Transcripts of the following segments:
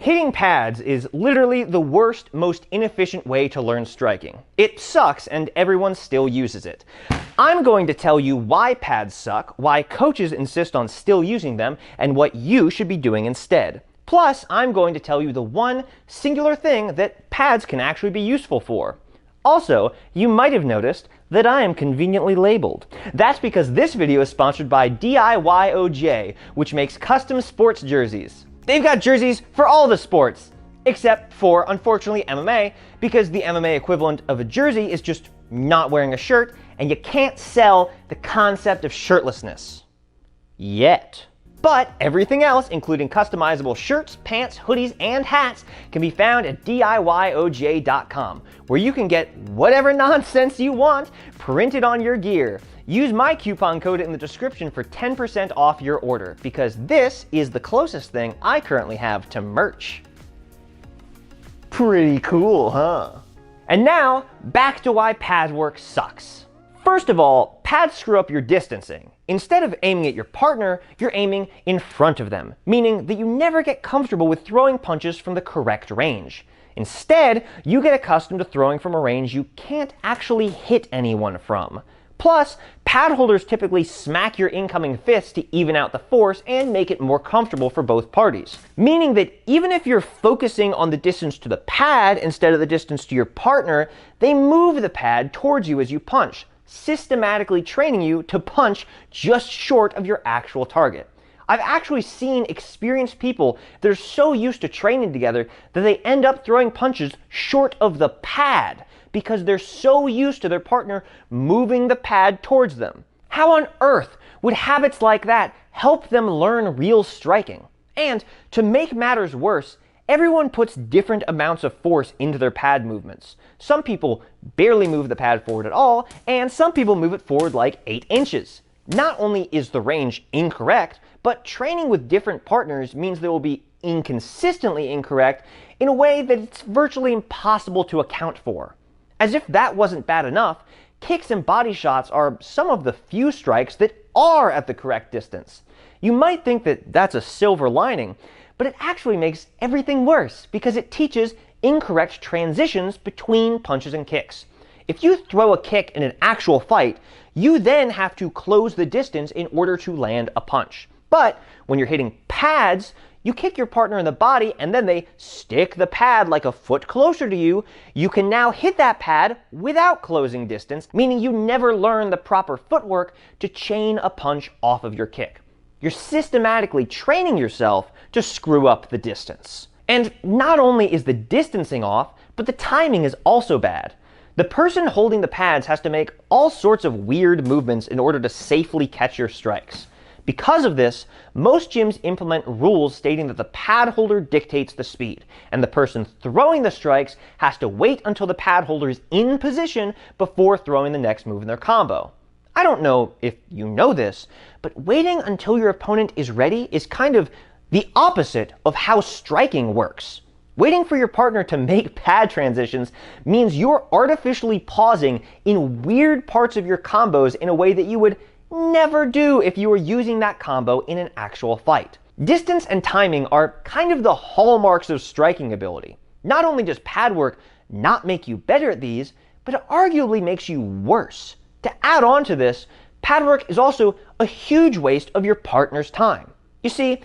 Hitting pads is literally the worst, most inefficient way to learn striking. It sucks and everyone still uses it. I'm going to tell you why pads suck, why coaches insist on still using them, and what you should be doing instead. Plus, I'm going to tell you the one singular thing that pads can actually be useful for. Also, you might have noticed that I am conveniently labeled. That's because this video is sponsored by DIYOJ, which makes custom sports jerseys. They've got jerseys for all the sports, except for, unfortunately, MMA, because the MMA equivalent of a jersey is just not wearing a shirt, and you can't sell the concept of shirtlessness. Yet. But everything else, including customizable shirts, pants, hoodies, and hats, can be found at DIYOJ.com, where you can get whatever nonsense you want printed on your gear. Use my coupon code in the description for 10% off your order, because this is the closest thing I currently have to merch. Pretty cool, huh? And now, back to why pad work sucks. First of all, pads screw up your distancing. Instead of aiming at your partner, you're aiming in front of them, meaning that you never get comfortable with throwing punches from the correct range. Instead, you get accustomed to throwing from a range you can't actually hit anyone from. Plus, pad holders typically smack your incoming fist to even out the force and make it more comfortable for both parties. Meaning that even if you're focusing on the distance to the pad instead of the distance to your partner, they move the pad towards you as you punch, systematically training you to punch just short of your actual target. I've actually seen experienced people that are so used to training together that they end up throwing punches short of the pad, because they're so used to their partner moving the pad towards them. How on earth would habits like that help them learn real striking? And to make matters worse, everyone puts different amounts of force into their pad movements. Some people barely move the pad forward at all, and some people move it forward like 8 inches. Not only is the range incorrect, but training with different partners means they will be inconsistently incorrect in a way that it's virtually impossible to account for. As if that wasn't bad enough, kicks and body shots are some of the few strikes that are at the correct distance. You might think that that's a silver lining, but it actually makes everything worse because it teaches incorrect transitions between punches and kicks. If you throw a kick in an actual fight, you then have to close the distance in order to land a punch. But when you're hitting pads, you kick your partner in the body and then they stick the pad like a foot closer to you. You can now hit that pad without closing distance, meaning you never learn the proper footwork to chain a punch off of your kick. You're systematically training yourself to screw up the distance. And not only is the distancing off, but the timing is also bad. The person holding the pads has to make all sorts of weird movements in order to safely catch your strikes. Because of this, most gyms implement rules stating that the pad holder dictates the speed, and the person throwing the strikes has to wait until the pad holder is in position before throwing the next move in their combo. I don't know if you know this, but waiting until your opponent is ready is kind of the opposite of how striking works. Waiting for your partner to make pad transitions means you're artificially pausing in weird parts of your combos in a way that you would never do if you were using that combo in an actual fight. Distance and timing are kind of the hallmarks of striking ability. Not only does pad work not make you better at these, but it arguably makes you worse. To add on to this, pad work is also a huge waste of your partner's time. You see,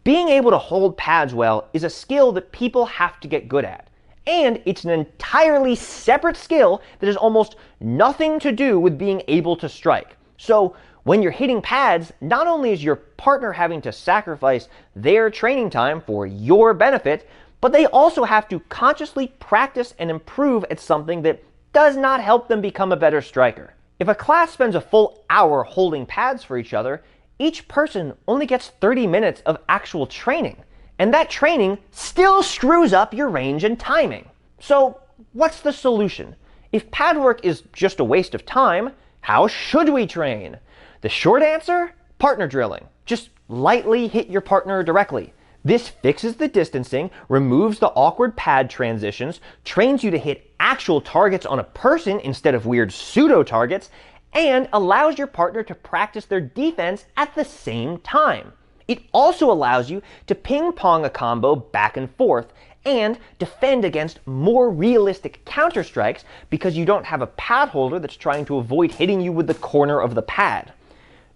being able to hold pads well is a skill that people have to get good at. And it's an entirely separate skill that has almost nothing to do with being able to strike. So when you're hitting pads, not only is your partner having to sacrifice their training time for your benefit, but they also have to consciously practice and improve at something that does not help them become a better striker. If a class spends a full hour holding pads for each other, each person only gets 30 minutes of actual training. And that training still screws up your range and timing. So what's the solution? If pad work is just a waste of time, how should we train? The short answer? Partner drilling. Just lightly hit your partner directly. This fixes the distancing, removes the awkward pad transitions, trains you to hit actual targets on a person instead of weird pseudo targets, and allows your partner to practice their defense at the same time. It also allows you to ping pong a combo back and forth and defend against more realistic counter strikes because you don't have a pad holder that's trying to avoid hitting you with the corner of the pad.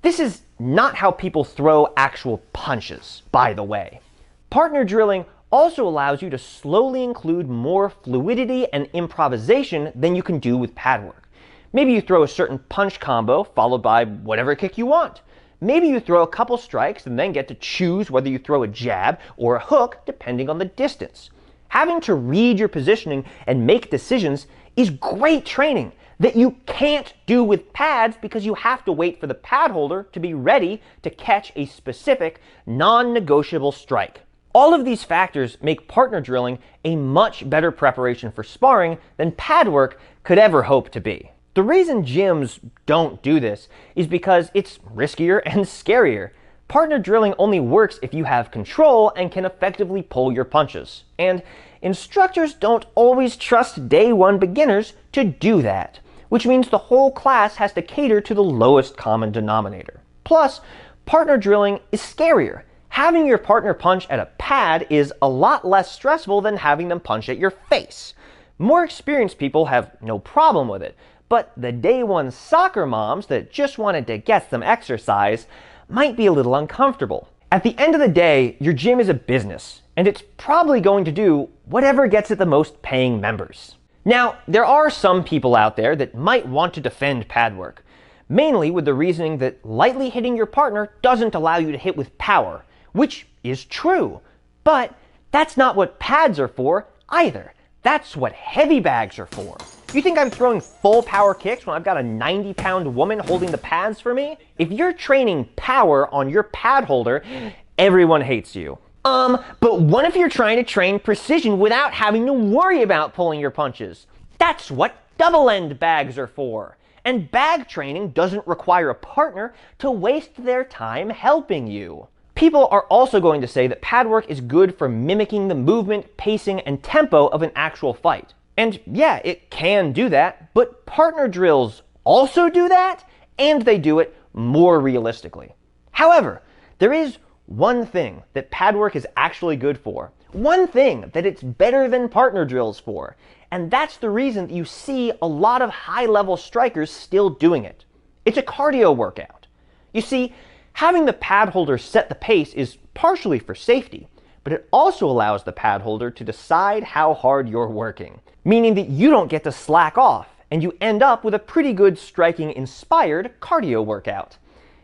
This is not how people throw actual punches, by the way. Partner drilling also allows you to slowly include more fluidity and improvisation than you can do with pad work. Maybe you throw a certain punch combo followed by whatever kick you want. Maybe you throw a couple strikes and then get to choose whether you throw a jab or a hook depending on the distance. Having to read your positioning and make decisions is great training that you can't do with pads because you have to wait for the pad holder to be ready to catch a specific non-negotiable strike. All of these factors make partner drilling a much better preparation for sparring than pad work could ever hope to be. The reason gyms don't do this is because it's riskier and scarier. Partner drilling only works if you have control and can effectively pull your punches. And instructors don't always trust day one beginners to do that, which means the whole class has to cater to the lowest common denominator. Plus, partner drilling is scarier. Having your partner punch at a pad is a lot less stressful than having them punch at your face. More experienced people have no problem with it, but the day one soccer moms that just wanted to get some exercise might be a little uncomfortable. At the end of the day, your gym is a business, and it's probably going to do whatever gets it the most paying members. Now, there are some people out there that might want to defend pad work, mainly with the reasoning that lightly hitting your partner doesn't allow you to hit with power, which is true. But that's not what pads are for either. That's what heavy bags are for. You think I'm throwing full power kicks when I've got a 90-pound woman holding the pads for me? If you're training power on your pad holder, everyone hates you. But what if you're trying to train precision without having to worry about pulling your punches? That's what double-end bags are for. And bag training doesn't require a partner to waste their time helping you. People are also going to say that pad work is good for mimicking the movement, pacing, and tempo of an actual fight. And yeah, it can do that, but partner drills also do that, and they do it more realistically. However, there is one thing that pad work is actually good for. One thing that it's better than partner drills for. And that's the reason that you see a lot of high-level strikers still doing it. It's a cardio workout. You see, having the pad holder set the pace is partially for safety, but it also allows the pad holder to decide how hard you're working, meaning that you don't get to slack off, and you end up with a pretty good striking-inspired cardio workout.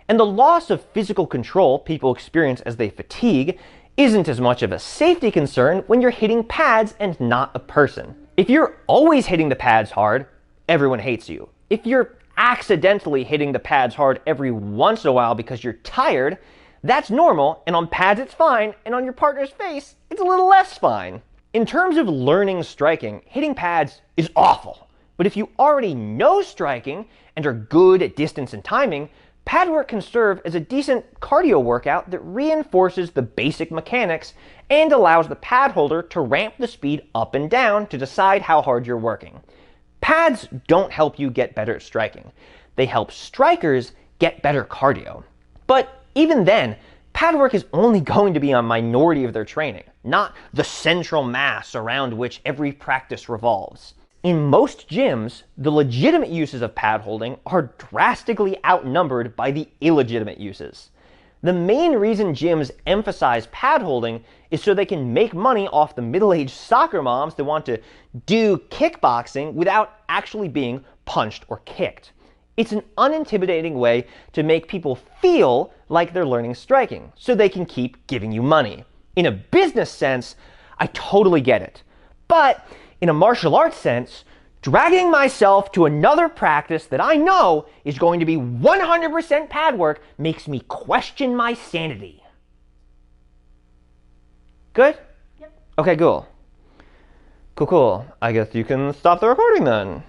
And the loss of physical control people experience as they fatigue isn't as much of a safety concern when you're hitting pads and not a person. If you're always hitting the pads hard, everyone hates you. If you're accidentally hitting the pads hard every once in a while because you're tired, that's normal, and on pads it's fine, and on your partner's face, it's a little less fine. In terms of learning striking, hitting pads is awful. But if you already know striking and are good at distance and timing, pad work can serve as a decent cardio workout that reinforces the basic mechanics and allows the pad holder to ramp the speed up and down to decide how hard you're working. Pads don't help you get better at striking. They help strikers get better cardio. But even then, pad work is only going to be a minority of their training, not the central mass around which every practice revolves. In most gyms, the legitimate uses of pad holding are drastically outnumbered by the illegitimate uses. The main reason gyms emphasize pad holding is so they can make money off the middle-aged soccer moms that want to do kickboxing without actually being punched or kicked. It's an unintimidating way to make people feel like they're learning striking, so they can keep giving you money. In a business sense, I totally get it. But in a martial arts sense, dragging myself to another practice that I know is going to be 100% pad work makes me question my sanity. Good? Yep. Okay, cool. Cool. I guess you can stop the recording then.